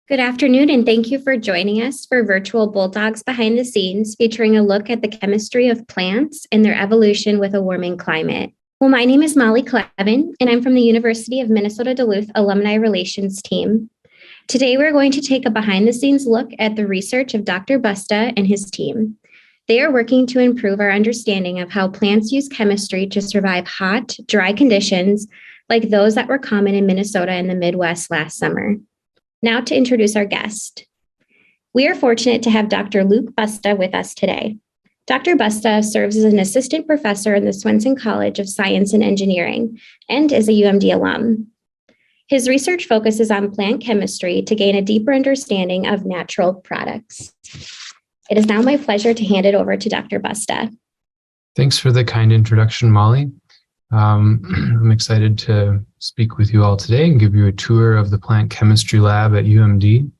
Good afternoon, and thank you for joining us for virtual Bulldogs Behind the Scenes, featuring a look at the chemistry of plants and their evolution with a warming climate. Well, my name is Molly Clevin, and I'm from the University of Minnesota Duluth Alumni Relations team. Today, we're going to take a behind-the-scenes look at the research of Dr. Busta and his team. They are working to improve our understanding of how plants use chemistry to survive hot, dry conditions like those that were common in Minnesota and the Midwest last summer. Now to introduce our guest. We are fortunate to have Dr. Luke Busta with us today. Dr. Busta serves as an assistant professor in the Swenson College of Science and Engineering and is a UMD alum. His research focuses on plant chemistry to gain a deeper understanding of natural products. It is now my pleasure to hand it over to Dr. Busta. Thanks for the kind introduction, Molly. I'm excited to speak with you all today and give you a tour of the plant chemistry lab at UMD.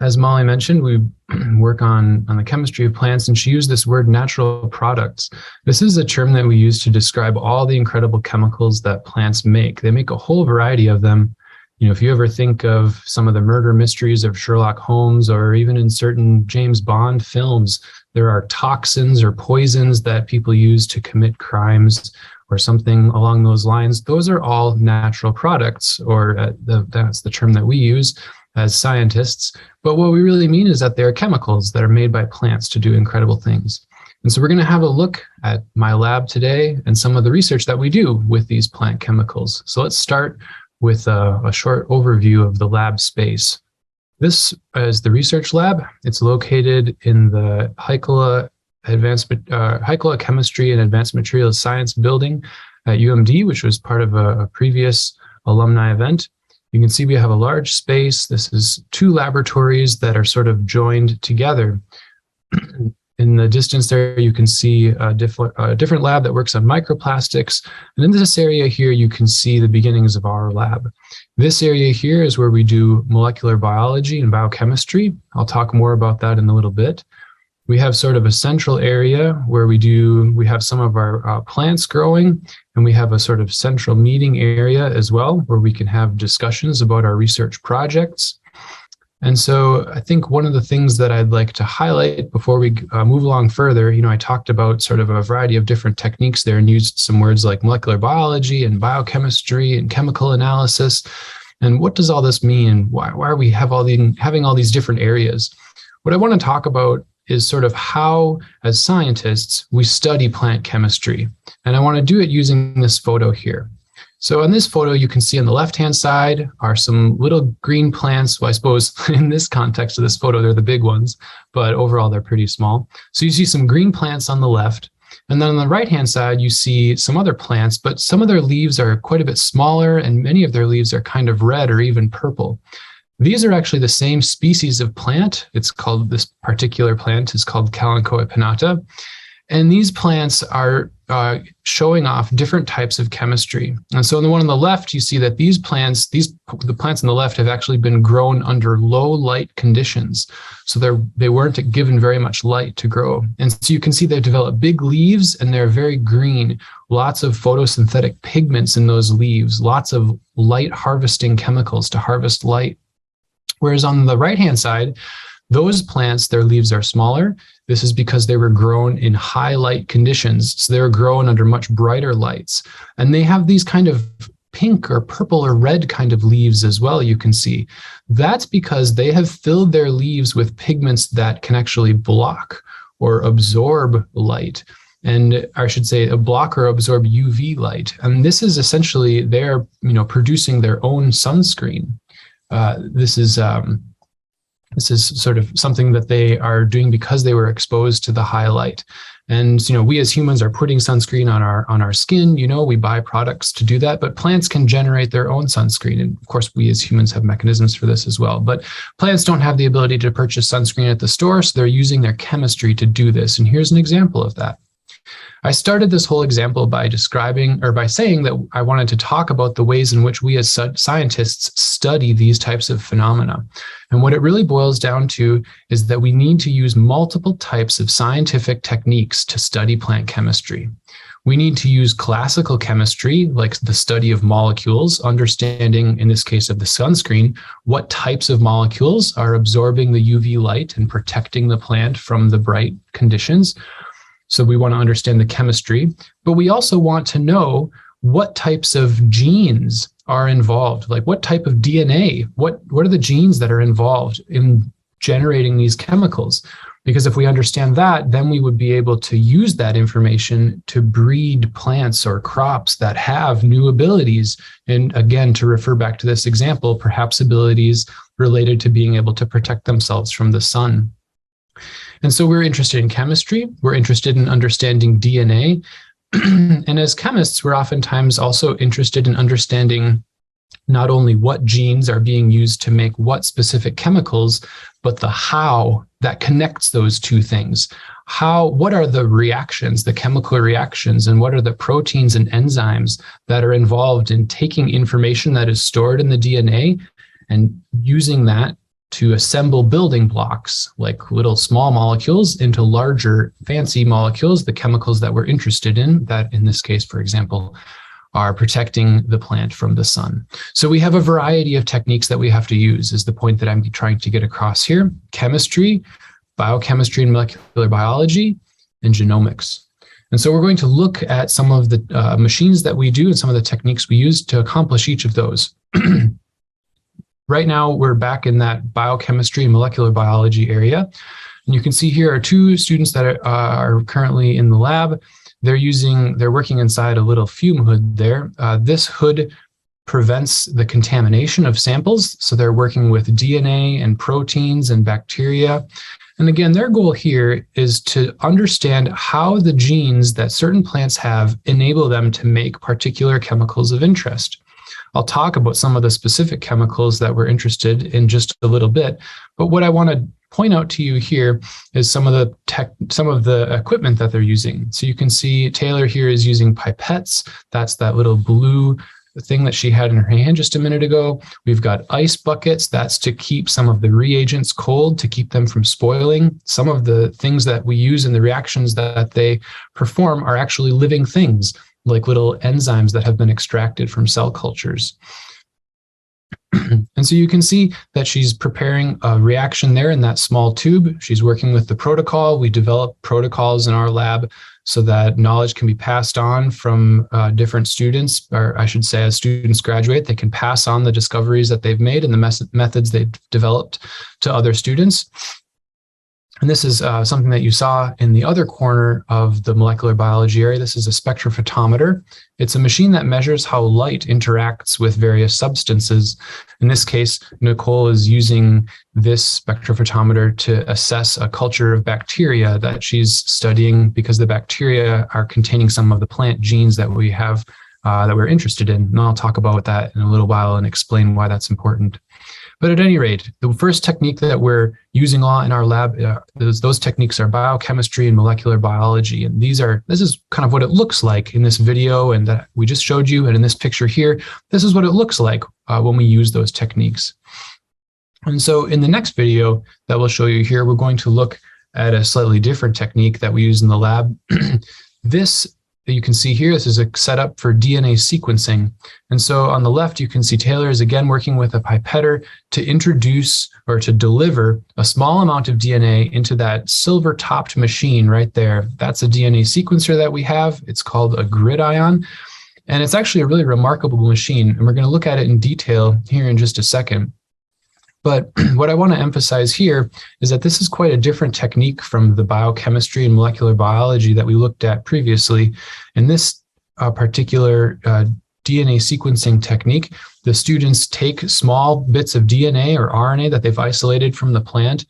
As Molly mentioned, we work on the chemistry of plants, and she used this word natural products. This is a term that we use to describe all the incredible chemicals that plants make. They make a whole variety of them. You know, if you ever think of some of the murder mysteries of Sherlock Holmes, or even in certain James Bond films, there are toxins or poisons that people use to commit crimes or something along those lines. Those are all natural products, or that's the term that we use as scientists. But what we really mean is that they're chemicals that are made by plants to do incredible things. And so we're going to have a look at my lab today and some of the research that we do with these plant chemicals. So let's start with a short overview of the lab space. This is the research lab. It's located in the Heikola Chemistry and Advanced Materials Science building at UMD, which was part of a previous alumni event. You can see we have a large space. This is two laboratories that are sort of joined together. In the distance there, you can see a different lab that works on microplastics. And in this area here, you can see the beginnings of our lab. This area here is where we do molecular biology and biochemistry. I'll talk more about that in a little bit. We have sort of a central area where we have some of our plants growing, and we have a sort of central meeting area as well, where we can have discussions about our research projects. And so I think one of the things that I'd like to highlight before we move along further, I talked about sort of a variety of different techniques there and used some words like molecular biology and biochemistry and chemical analysis. And what does all this mean? Why are we having all these different areas? What I want to talk about is sort of how, as scientists, we study plant chemistry. And I want to do it using this photo here. So in this photo, you can see on the left-hand side are some little green plants. Well, I suppose in this context of this photo, they're the big ones, but overall, they're pretty small. So you see some green plants on the left. And then on the right-hand side, you see some other plants, but some of their leaves are quite a bit smaller, and many of their leaves are kind of red or even purple. These are actually the same species of plant. This particular plant is called Kalanchoe pinnata. And these plants are showing off different types of chemistry. And so in the one on the left, you see that the plants on the left have actually been grown under low light conditions. So they weren't given very much light to grow. And so you can see they've developed big leaves, and they're very green, lots of photosynthetic pigments in those leaves, lots of light harvesting chemicals to harvest light. Whereas on the right-hand side, those plants, their leaves are smaller. This is because they were grown in high light conditions. So they were grown under much brighter lights. And they have these kind of pink or purple or red kind of leaves as well, you can see. That's because they have filled their leaves with pigments that can actually block or absorb light. And I should say block or absorb UV light. And this is essentially they're producing their own sunscreen. This is sort of something that they are doing because they were exposed to the high light. And we as humans are putting sunscreen on our skin. We buy products to do that, but plants can generate their own sunscreen. And of course, we as humans have mechanisms for this as well. But plants don't have the ability to purchase sunscreen at the store, so they're using their chemistry to do this. And here's an example of that. I started this whole example by saying that I wanted to talk about the ways in which we as scientists study these types of phenomena. And what it really boils down to is that we need to use multiple types of scientific techniques to study plant chemistry. We need to use classical chemistry, like the study of molecules, understanding, in this case of the sunscreen, what types of molecules are absorbing the UV light and protecting the plant from the bright conditions. So we want to understand the chemistry, but we also want to know what types of genes are involved, like what type of DNA, what are the genes that are involved in generating these chemicals? Because if we understand that, then we would be able to use that information to breed plants or crops that have new abilities. And again, to refer back to this example, perhaps abilities related to being able to protect themselves from the sun. And so we're interested in chemistry, we're interested in understanding DNA. And as chemists, we're oftentimes also interested in understanding not only what genes are being used to make what specific chemicals, but the how that connects those two things. What are the reactions, the chemical reactions, and what are the proteins and enzymes that are involved in taking information that is stored in the DNA and using that to assemble building blocks, like little small molecules, into larger fancy molecules, the chemicals that we're interested in, that in this case, for example, are protecting the plant from the sun. So we have a variety of techniques that we have to use, is the point that I'm trying to get across here: chemistry, biochemistry and molecular biology, and genomics. And so we're going to look at some of the machines that we do and some of the techniques we use to accomplish each of those. Right now, we're back in that biochemistry and molecular biology area. And you can see here are two students that are currently in the lab. They're working inside a little fume hood there. This hood prevents the contamination of samples. So they're working with DNA and proteins and bacteria. And again, their goal here is to understand how the genes that certain plants have enable them to make particular chemicals of interest. I'll talk about some of the specific chemicals that we're interested in just a little bit. But what I want to point out to you here is some of the equipment that they're using. So you can see Taylor here is using pipettes. That's that little blue thing that she had in her hand just a minute ago. We've got ice buckets. That's to keep some of the reagents cold, to keep them from spoiling. Some of the things that we use in the reactions that they perform are actually living things, like little enzymes that have been extracted from cell cultures. And so you can see that she's preparing a reaction there in that small tube. She's working with the protocol. We develop protocols in our lab so that knowledge can be passed on from different students, or I should say, as students graduate, they can pass on the discoveries that they've made and the methods they've developed to other students. And this is something that you saw in the other corner of the molecular biology area. This is a spectrophotometer. It's a machine that measures how light interacts with various substances. In this case, Nicole is using this spectrophotometer to assess a culture of bacteria that she's studying, because the bacteria are containing some of the plant genes that we have that we're interested in. And I'll talk about that in a little while and explain why that's important. But at any rate, the first technique that we're using in our lab, those techniques are biochemistry and molecular biology. And this is kind of what it looks like in this video and that we just showed you. And in this picture here, this is what it looks like when we use those techniques. And so in the next video that we'll show you here, we're going to look at a slightly different technique that we use in the lab. This that you can see here, this is a setup for DNA sequencing. And so on the left, you can see Taylor is again working with a pipetter to introduce or to deliver a small amount of DNA into that silver topped machine right there. That's a DNA sequencer that we have. It's called a GridION. And it's actually a really remarkable machine. And we're going to look at it in detail here in just a second. But what I want to emphasize here is that this is quite a different technique from the biochemistry and molecular biology that we looked at previously. In this particular DNA sequencing technique, the students take small bits of DNA or RNA that they've isolated from the plant,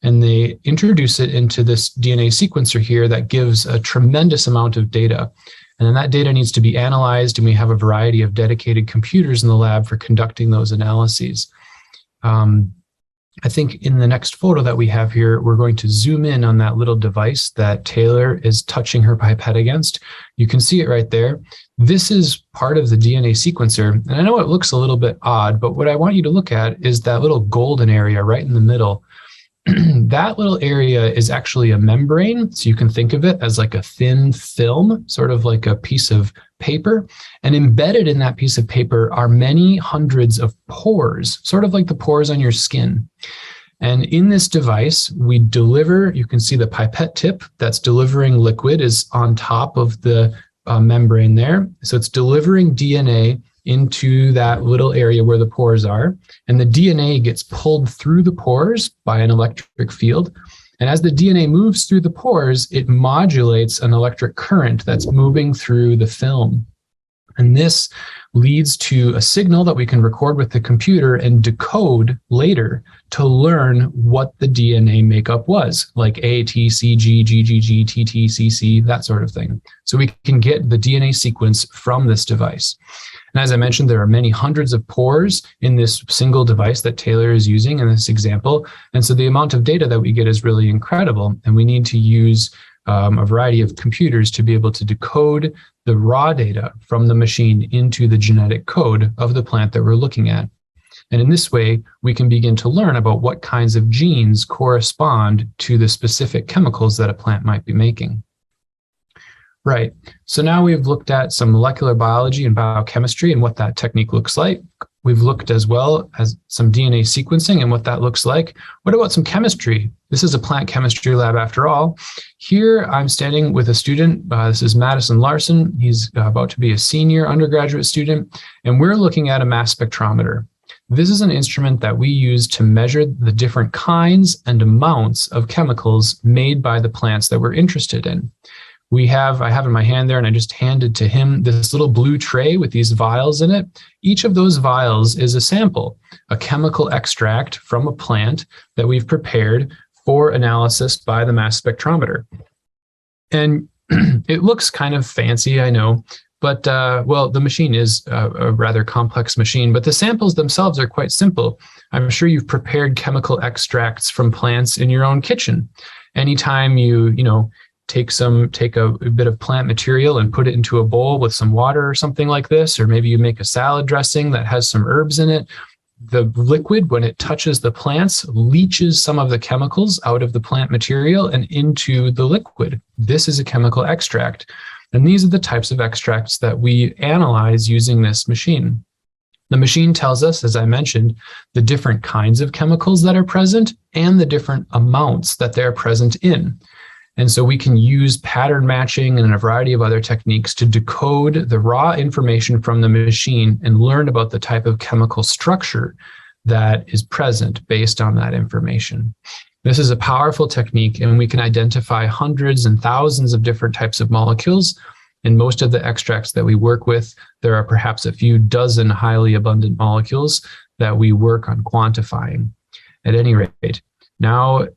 and they introduce it into this DNA sequencer here that gives a tremendous amount of data. And then that data needs to be analyzed, and we have a variety of dedicated computers in the lab for conducting those analyses. I think in the next photo that we have here, we're going to zoom in on that little device that Taylor is touching her pipette against. You can see it right there. This is part of the DNA sequencer. And I know it looks a little bit odd, but what I want you to look at is that little golden area right in the middle. that little area is actually a membrane. So you can think of it as like a thin film, sort of like a piece of paper. And embedded in that piece of paper are many hundreds of pores, sort of like the pores on your skin. And in this device, we deliver, you can see the pipette tip that's delivering liquid is on top of the membrane there. So it's delivering DNA into that little area where the pores are. And the DNA gets pulled through the pores by an electric field. And as the DNA moves through the pores, it modulates an electric current that's moving through the film. And this leads to a signal that we can record with the computer and decode later to learn what the DNA makeup was, like A, T, C, G, G, G, G, T, T, C, C, that sort of thing. So we can get the DNA sequence from this device. And as I mentioned, there are many hundreds of pores in this single device that Taylor is using in this example. And so the amount of data that we get is really incredible. And we need to use a variety of computers to be able to decode the raw data from the machine into the genetic code of the plant that we're looking at. And in this way, we can begin to learn about what kinds of genes correspond to the specific chemicals that a plant might be making. Right. So now we've looked at some molecular biology and biochemistry and what that technique looks like. We've looked as well as some DNA sequencing and what that looks like. What about some chemistry? This is a plant chemistry lab after all. Here I'm standing with a student. This is Madison Larson. He's about to be a senior undergraduate student, and we're looking at a mass spectrometer. This is an instrument that we use to measure the different kinds and amounts of chemicals made by the plants that we're interested in. I have in my hand there, and I just handed to him this little blue tray with these vials in it. Each of those vials is a sample, a chemical extract from a plant that we've prepared for analysis by the mass spectrometer. And it looks kind of fancy, I know, but well, the machine is a rather complex machine, but the samples themselves are quite simple. I'm sure you've prepared chemical extracts from plants in your own kitchen. Anytime you take a bit of plant material and put it into a bowl with some water or something like this, or maybe you make a salad dressing that has some herbs in it. The liquid, when it touches the plants, leaches some of the chemicals out of the plant material and into the liquid. This is a chemical extract. And these are the types of extracts that we analyze using this machine. The machine tells us, as I mentioned, the different kinds of chemicals that are present and the different amounts that they're present in. And so we can use pattern matching and a variety of other techniques to decode the raw information from the machine and learn about the type of chemical structure that is present based on that information. This is a powerful technique, and we can identify hundreds and thousands of different types of molecules. In most of the extracts that we work with, there are perhaps a few dozen highly abundant molecules that we work on quantifying. At any rate, now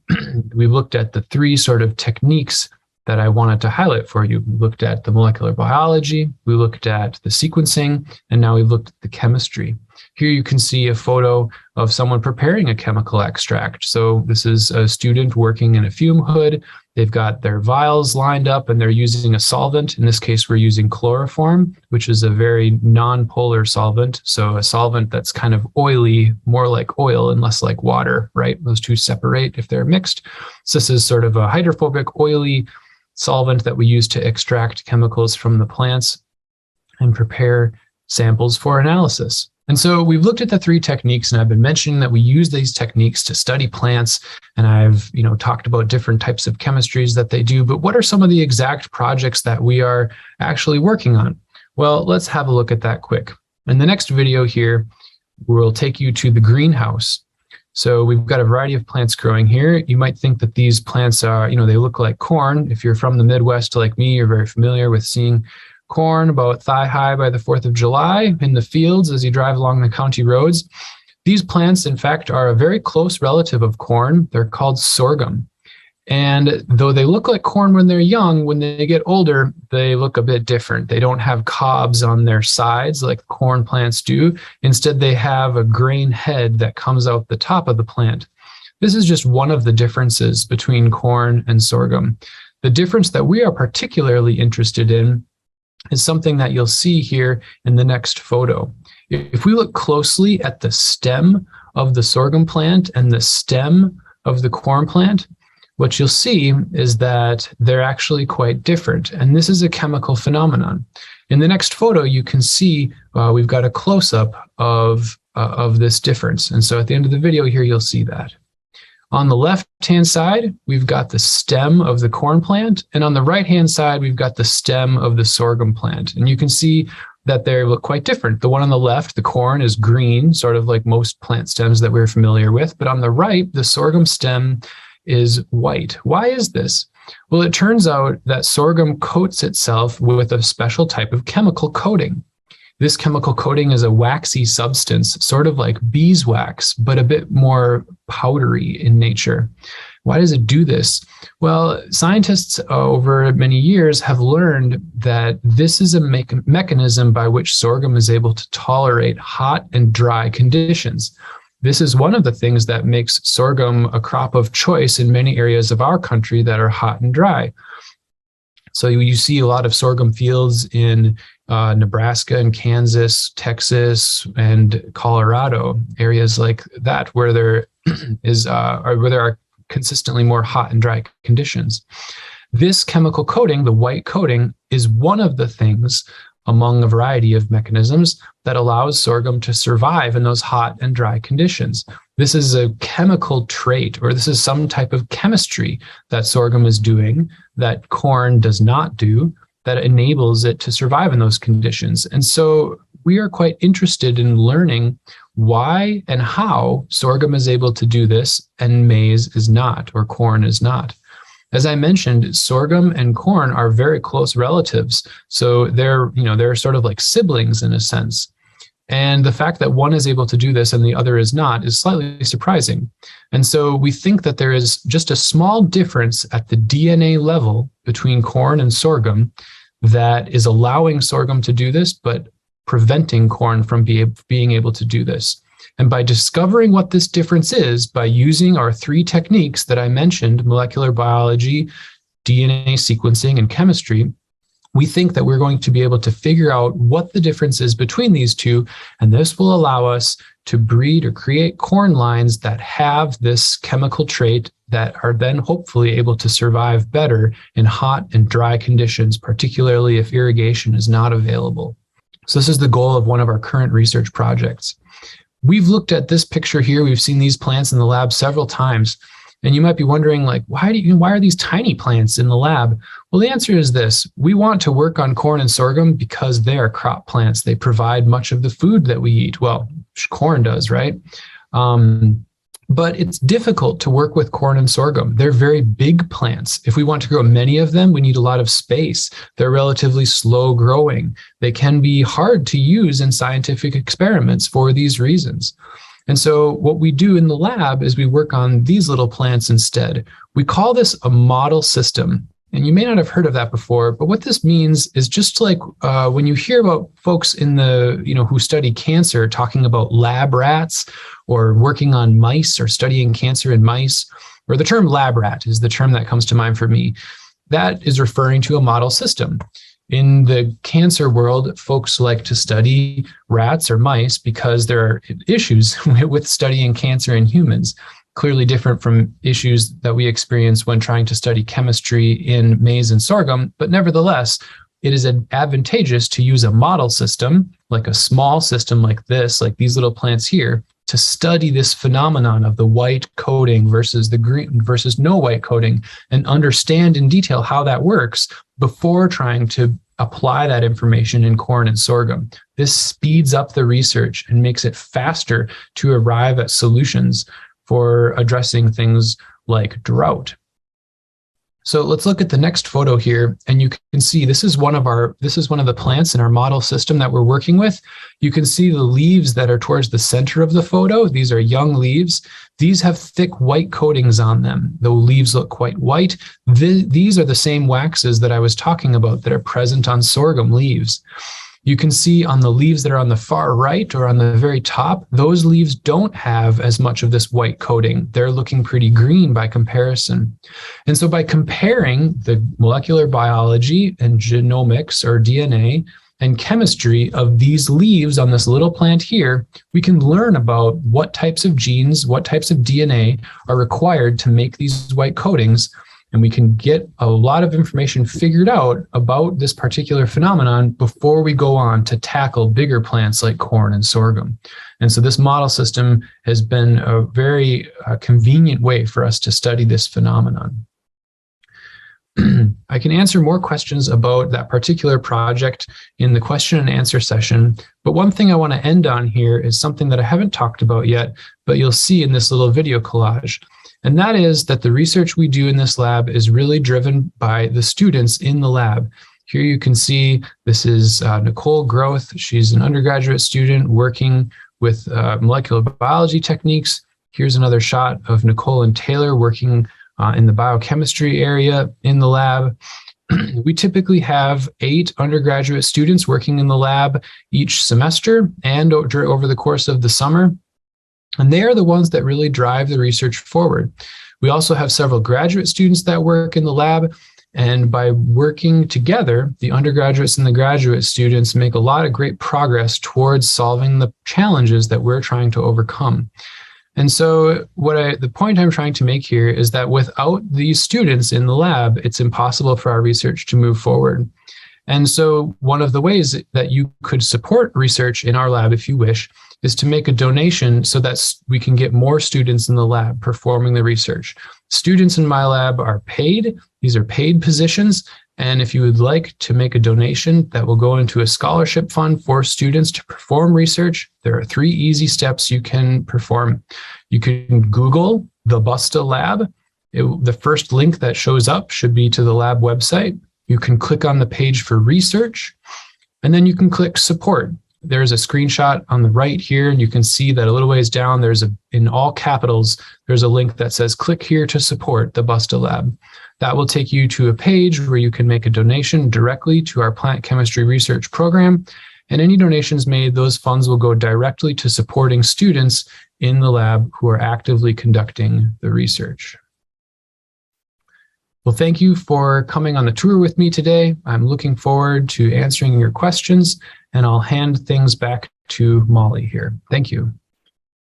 we've looked at the three sort of techniques that I wanted to highlight for you. We looked at the molecular biology, we looked at the sequencing, and now we've looked at the chemistry. Here you can see a photo of someone preparing a chemical extract. So this is a student working in a fume hood. They've got their vials lined up and they're using a solvent. In this case, we're using chloroform, which is a very non-polar solvent. So a solvent that's kind of oily, more like oil and less like water, right? Those two separate if they're mixed. So this is sort of a hydrophobic, oily solvent that we use to extract chemicals from the plants and prepare samples for analysis. And so we've looked at the three techniques, and I've been mentioning that we use these techniques to study plants, and I've talked about different types of chemistries that they do, but what are some of the exact projects that we are actually working on? Well, let's have a look at that quick. In the next video here, we'll take you to the greenhouse. So we've got a variety of plants growing here. You might think that these plants are, they look like corn. If you're from the Midwest like me, you're very familiar with seeing corn about thigh high by the 4th of July in the fields as you drive along the county roads. These plants, in fact, are a very close relative of corn. They're called sorghum. And though they look like corn when they're young, when they get older, they look a bit different. They don't have cobs on their sides like corn plants do. Instead, they have a grain head that comes out the top of the plant. This is just one of the differences between corn and sorghum. The difference that we are particularly interested in is something that you'll see here in the next photo. If we look closely at the stem of the sorghum plant and the stem of the corn plant, what you'll see is that they're actually quite different. And this is a chemical phenomenon. In the next photo, you can see we've got a close-up of this difference. And so at the end of the video here, you'll see that. On the left-hand side, we've got the stem of the corn plant. And on the right-hand side, we've got the stem of the sorghum plant. And you can see that they look quite different. The one on the left, the corn, is green, sort of like most plant stems that we're familiar with. But on the right, the sorghum stem is white. Why is this? Well, it turns out that sorghum coats itself with a special type of chemical coating. This chemical coating is a waxy substance, sort of like beeswax, but a bit more powdery in nature. Why does it do this? Well, scientists over many years have learned that this is a mechanism by which sorghum is able to tolerate hot and dry conditions. This is one of the things that makes sorghum a crop of choice in many areas of our country that are hot and dry. So you see a lot of sorghum fields in Nebraska and Kansas, Texas, and Colorado, areas like that where there are consistently more hot and dry conditions. This chemical coating, the white coating, is one of the things among a variety of mechanisms that allows sorghum to survive in those hot and dry conditions. This is a chemical trait, or this is some type of chemistry that sorghum is doing that corn does not do, that enables it to survive in those conditions. And so we are quite interested in learning why and how sorghum is able to do this and maize is not, or corn is not. As I mentioned, sorghum and corn are very close relatives. So they're sort of like siblings in a sense. And the fact that one is able to do this and the other is not is slightly surprising. And so we think that there is just a small difference at the DNA level between corn and sorghum that is allowing sorghum to do this, but preventing corn from being able to do this. And by discovering what this difference is, by using our three techniques that I mentioned, molecular biology, DNA sequencing, and chemistry, we think that we're going to be able to figure out what the difference is between these two, and this will allow us to breed or create corn lines that have this chemical trait that are then hopefully able to survive better in hot and dry conditions, particularly if irrigation is not available. So this is the goal of one of our current research projects. We've looked at this picture here. We've seen these plants in the lab several times. And you might be wondering, like, why are these tiny plants in the lab? Well, the answer is this. We want to work on corn and sorghum because they are crop plants. They provide much of the food that we eat. Well, corn does, right? But it's difficult to work with corn and sorghum. They're very big plants. If we want to grow many of them, we need a lot of space. They're relatively slow growing. They can be hard to use in scientific experiments for these reasons. And so what we do in the lab is we work on these little plants instead. We call this a model system. And you may not have heard of that before, but what this means is just like when you hear about folks who study cancer talking about lab rats or working on mice or studying cancer in mice, or the term lab rat is the term that comes to mind for me. That is referring to a model system. In the cancer world, folks like to study rats or mice because there are issues with studying cancer in humans, clearly different from issues that we experience when trying to study chemistry in maize and sorghum. But nevertheless, it is advantageous to use a model system, like a small system like this, like these little plants here, to study this phenomenon of the white coating versus the green versus no white coating, and understand in detail how that works before trying to apply that information in corn and sorghum. This speeds up the research and makes it faster to arrive at solutions for addressing things like drought. So let's look at the next photo here, and you can see this is one of the plants in our model system that we're working with. You can see the leaves that are towards the center of the photo. These are young leaves. These have thick white coatings on them. The leaves look quite white. These are the same waxes that I was talking about that are present on sorghum leaves. You can see on the leaves that are on the far right or on the very top, those leaves don't have as much of this white coating. They're looking pretty green by comparison. And so by comparing the molecular biology and genomics or DNA and chemistry of these leaves on this little plant here, we can learn about what types of genes, what types of DNA are required to make these white coatings. And we can get a lot of information figured out about this particular phenomenon before we go on to tackle bigger plants like corn and sorghum. And so this model system has been a very convenient way for us to study this phenomenon. I can answer more questions about that particular project in the question and answer session. But one thing I want to end on here is something that I haven't talked about yet, but you'll see in this little video collage. And that is that the research we do in this lab is really driven by the students in the lab. Here you can see this is Nicole Groth. She's an undergraduate student working with molecular biology techniques. Here's another shot of Nicole and Taylor working in the biochemistry area in the lab. We typically have 8 undergraduate students working in the lab each semester and over the course of the summer. And they are the ones that really drive the research forward. We also have several graduate students that work in the lab. And by working together, the undergraduates and the graduate students make a lot of great progress towards solving the challenges that we're trying to overcome. And so the point I'm trying to make here is that without these students in the lab, it's impossible for our research to move forward. And so one of the ways that you could support research in our lab, if you wish, is to make a donation so that we can get more students in the lab performing the research. Students in my lab are paid. These are paid positions. And if you would like to make a donation that will go into a scholarship fund for students to perform research, there are 3 easy steps you can perform. You can Google the Busta Lab. The first link that shows up should be to the lab website. You can click on the page for research, and then you can click support. There's a screenshot on the right here, and you can see that a little ways down, in all capitals, there's a link that says click here to support the Busta Lab. That will take you to a page where you can make a donation directly to our plant chemistry research program. And any donations made, those funds will go directly to supporting students in the lab who are actively conducting the research. Well, thank you for coming on the tour with me today. I'm looking forward to answering your questions, and I'll hand things back to Molly here. Thank you.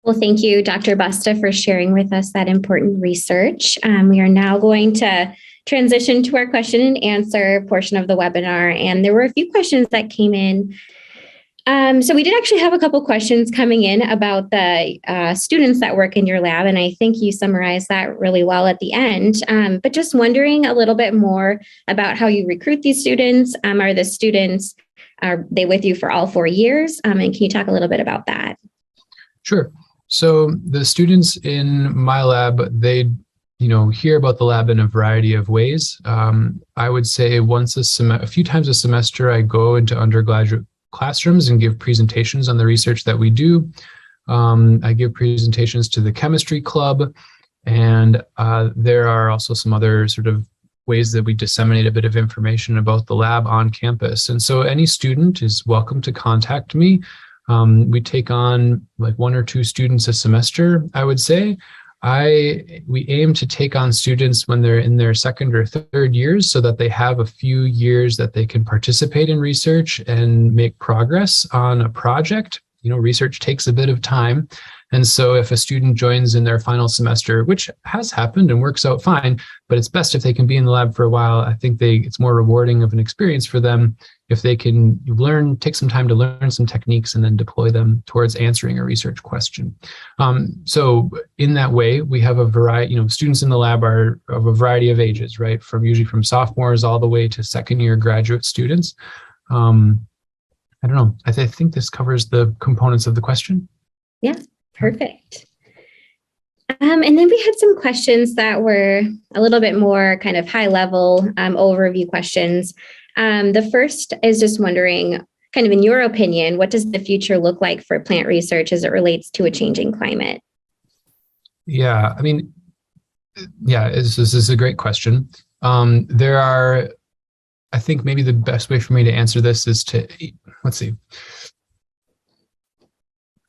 Well, thank you, Dr. Busta, for sharing with us that important research. We are now going to transition to our question and answer portion of the webinar. And there were a few questions that came in. So we did actually have a couple questions coming in about the students that work in your lab, and I think you summarized that really well at the end. But just wondering a little bit more about how you recruit these students. Are they with you for all 4 years? And can you talk a little bit about that? Sure. So the students in my lab, they hear about the lab in a variety of ways. I would say a few times a semester, I go into undergraduate classrooms and give presentations on the research that we do. I give presentations to the chemistry club, and there are also some other sort of ways that we disseminate a bit of information about the lab on campus. And so any student is welcome to contact me. We take on like 1 or 2 students a semester, I would say. We aim to take on students when they're in their 2nd or 3rd years so that they have a few years that they can participate in research and make progress on a project. Research takes a bit of time. And so if a student joins in their final semester, which has happened and works out fine, but it's best if they can be in the lab for a while. I think it's more rewarding of an experience for them if they can take some time to learn some techniques and then deploy them towards answering a research question. So in that way, we have a variety, students in the lab are of a variety of ages, right? Usually from sophomores all the way to 2nd year graduate students. I don't know. I think this covers the components of the question. Yeah, perfect. And then we had some questions that were a little bit more kind of high level overview questions. The first is just wondering, kind of in your opinion, what does the future look like for plant research as it relates to a changing climate? Yeah, this is a great question. I think maybe the best way for me to answer this is let's see.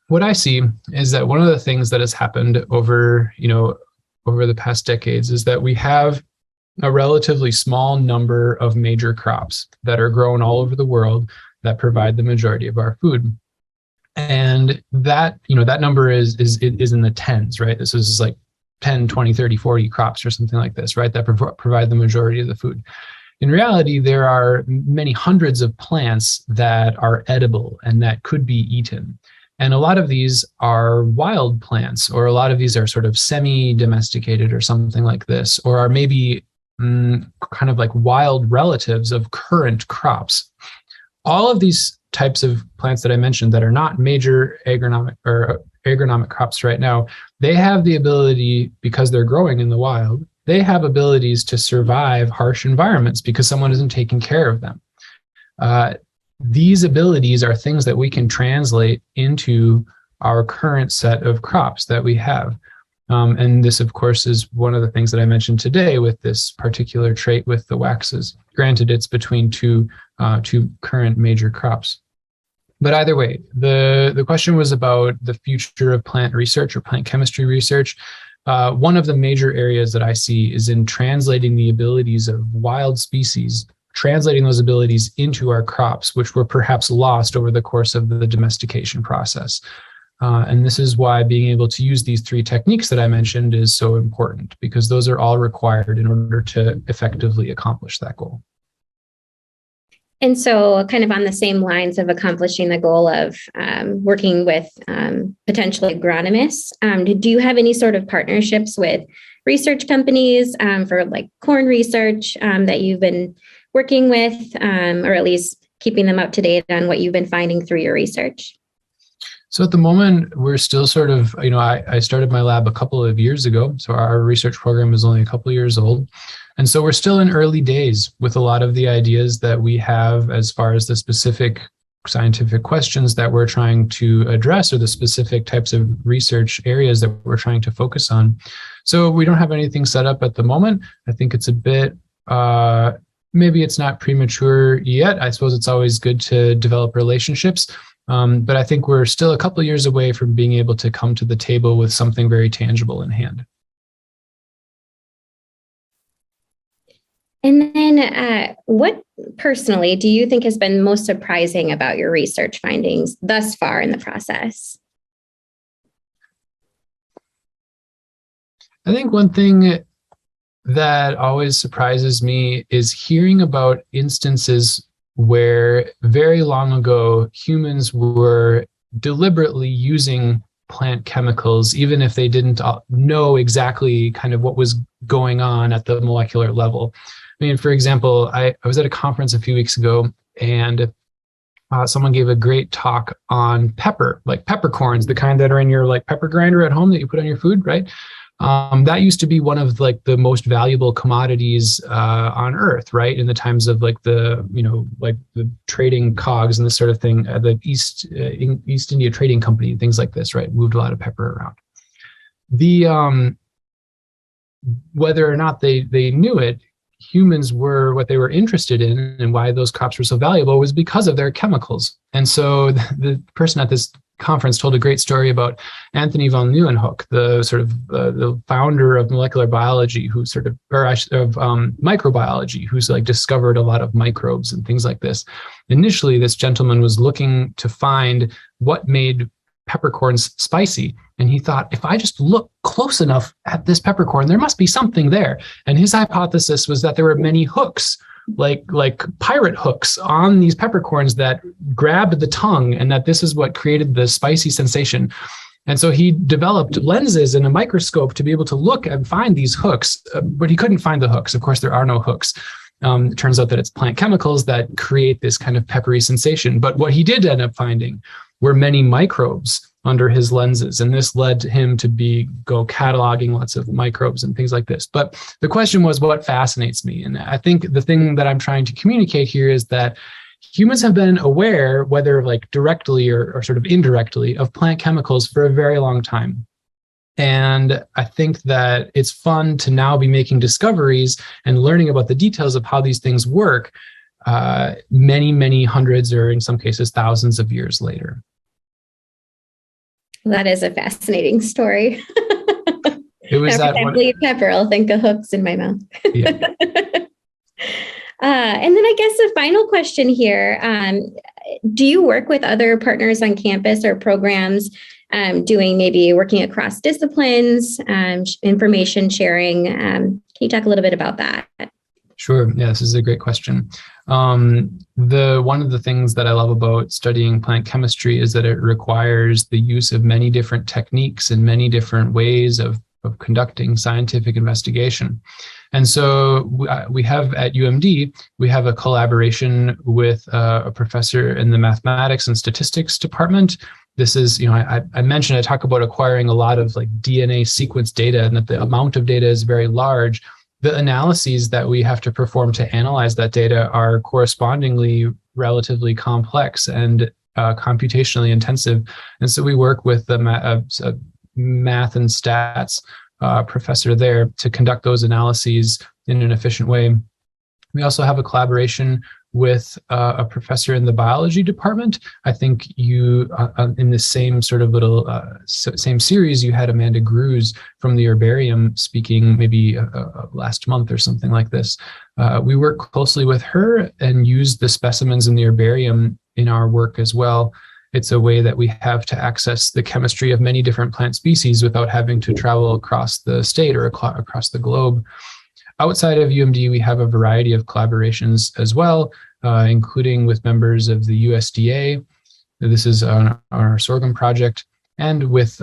What I see is that one of the things that has happened over the past decades is that we have a relatively small number of major crops that are grown all over the world that provide the majority of our food. And that, that number is in the tens, right? This is like 10, 20, 30, 40 crops or something like this, right? That provide the majority of the food. In reality, there are many hundreds of plants that are edible and that could be eaten. And a lot of these are wild plants, or a lot of these are sort of semi-domesticated or something like this, or are maybe kind of like wild relatives of current crops. All of these types of plants that I mentioned that are not major agronomic crops right now, they have the ability, because they're growing in the wild, they have abilities to survive harsh environments because someone isn't taking care of them. These abilities are things that we can translate into our current set of crops that we have. And this, of course, is one of the things that I mentioned today with this particular trait with the waxes. Granted, it's between two current major crops. But either way, the question was about the future of plant research or plant chemistry research. One of the major areas that I see is in translating the abilities of wild species, translating those abilities into our crops, which were perhaps lost over the course of the domestication process. And this is why being able to use these three techniques that I mentioned is so important, because those are all required in order to effectively accomplish that goal. And so kind of on the same lines of accomplishing the goal of working with potentially agronomists, do you have any sort of partnerships with research companies for like corn research that you've been working with, or at least keeping them up to date on what you've been finding through your research? So at the moment, we're still sort of, I started my lab a couple of years ago. So our research program is only a couple of years old. And so we're still in early days with a lot of the ideas that we have as far as the specific scientific questions that we're trying to address, or the specific types of research areas that we're trying to focus on. So we don't have anything set up at the moment. I think it's a bit, maybe it's not premature yet. I suppose it's always good to develop relationships. But I think we're still a couple of years away from being able to come to the table with something very tangible in hand. And then what personally do you think has been most surprising about your research findings thus far in the process? I think one thing that always surprises me is hearing about instances where very long ago humans were deliberately using plant chemicals, even if they didn't know exactly kind of what was going on at the molecular level. I mean, for example, I was at a conference a few weeks ago, and someone gave a great talk on pepper, like peppercorns, the kind that are in your like pepper grinder at home that you put on your food, right? That used to be one of like the most valuable commodities on Earth, right? In the times of like like the trading cogs and this sort of thing, the East India Trading Company, things like this, right? Moved a lot of pepper around. The whether or not they knew it, humans were what they were interested in, and why those crops were so valuable was because of their chemicals. And so the person at this conference told a great story about Anthony von Leeuwenhoek, the sort of the founder of molecular biology, who sort of, or of microbiology, who's like discovered a lot of microbes and things like this. Initially, this gentleman was looking to find what made peppercorns spicy. And he thought, if I just look close enough at this peppercorn, there must be something there. And his hypothesis was that there were many hooks, like pirate hooks on these peppercorns that grabbed the tongue, and that this is what created the spicy sensation. And so he developed lenses and a microscope to be able to look and find these hooks, but he couldn't find the hooks. Of course, there are no hooks. It turns out that it's plant chemicals that create this kind of peppery sensation. But what he did end up finding were many microbes under his lenses. And this led him to go cataloging lots of microbes and things like this. But the question was, what fascinates me? And I think the thing that I'm trying to communicate here is that humans have been aware, whether like directly or sort of indirectly, of plant chemicals for a very long time. And I think that it's fun to now be making discoveries and learning about the details of how these things work many, many hundreds, or in some cases, thousands of years later. That is a fascinating story. It was Every time I eat pepper, I'll think of hooks in my mouth. Yeah. And then I guess the final question here, do you work with other partners on campus or programs doing maybe working across disciplines, information sharing? Can you talk a little bit about that? Sure. Yeah, this is a great question. One of the things that I love about studying plant chemistry is that it requires the use of many different techniques and many different ways of conducting scientific investigation. And so we have at UMD, we have a collaboration with a professor in the mathematics and statistics department. This is, I mentioned, I talk about acquiring a lot of like DNA sequence data and that the amount of data is very large. The analyses that we have to perform to analyze that data are correspondingly relatively complex and computationally intensive. And so we work with the math and stats professor there to conduct those analyses in an efficient way. We also have a collaboration with a professor in the biology department. I think you, in the same sort of little, same series, you had Amanda Grews from the herbarium speaking maybe last month or something like this. We work closely with her and use the specimens in the herbarium in our work as well. It's a way that we have to access the chemistry of many different plant species without having to travel across the state or across the globe. Outside of UMD, we have a variety of collaborations as well, including with members of the USDA. This is on our sorghum project, and with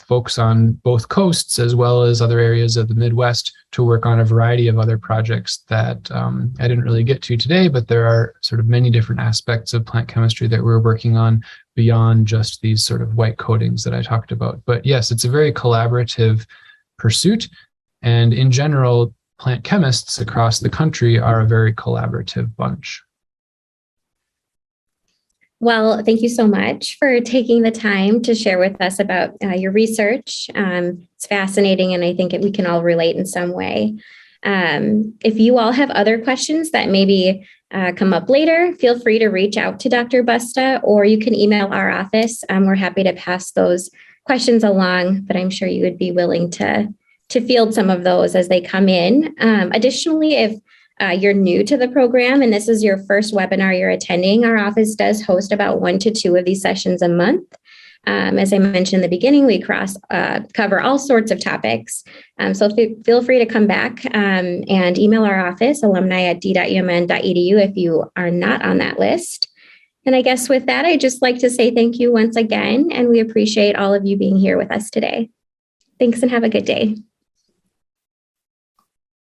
folks on both coasts as well as other areas of the Midwest to work on a variety of other projects that I didn't really get to today, but there are sort of many different aspects of plant chemistry that we're working on beyond just these sort of white coatings that I talked about. But yes, it's a very collaborative pursuit. And in general, plant chemists across the country are a very collaborative bunch. Well, thank you so much for taking the time to share with us about your research. It's fascinating, and I think we can all relate in some way. If you all have other questions that maybe come up later, feel free to reach out to Dr. Busta, or you can email our office. We're happy to pass those questions along, but I'm sure you would be willing to field some of those as they come in. Additionally, if you're new to the program and this is your first webinar you're attending, our office does host about 1 to 2 of these sessions a month. As I mentioned in the beginning, we cover all sorts of topics. So feel free to come back and email our office, alumni@d.umn.edu, if you are not on that list. And I guess with that, I'd just like to say thank you once again, and we appreciate all of you being here with us today. Thanks and have a good day.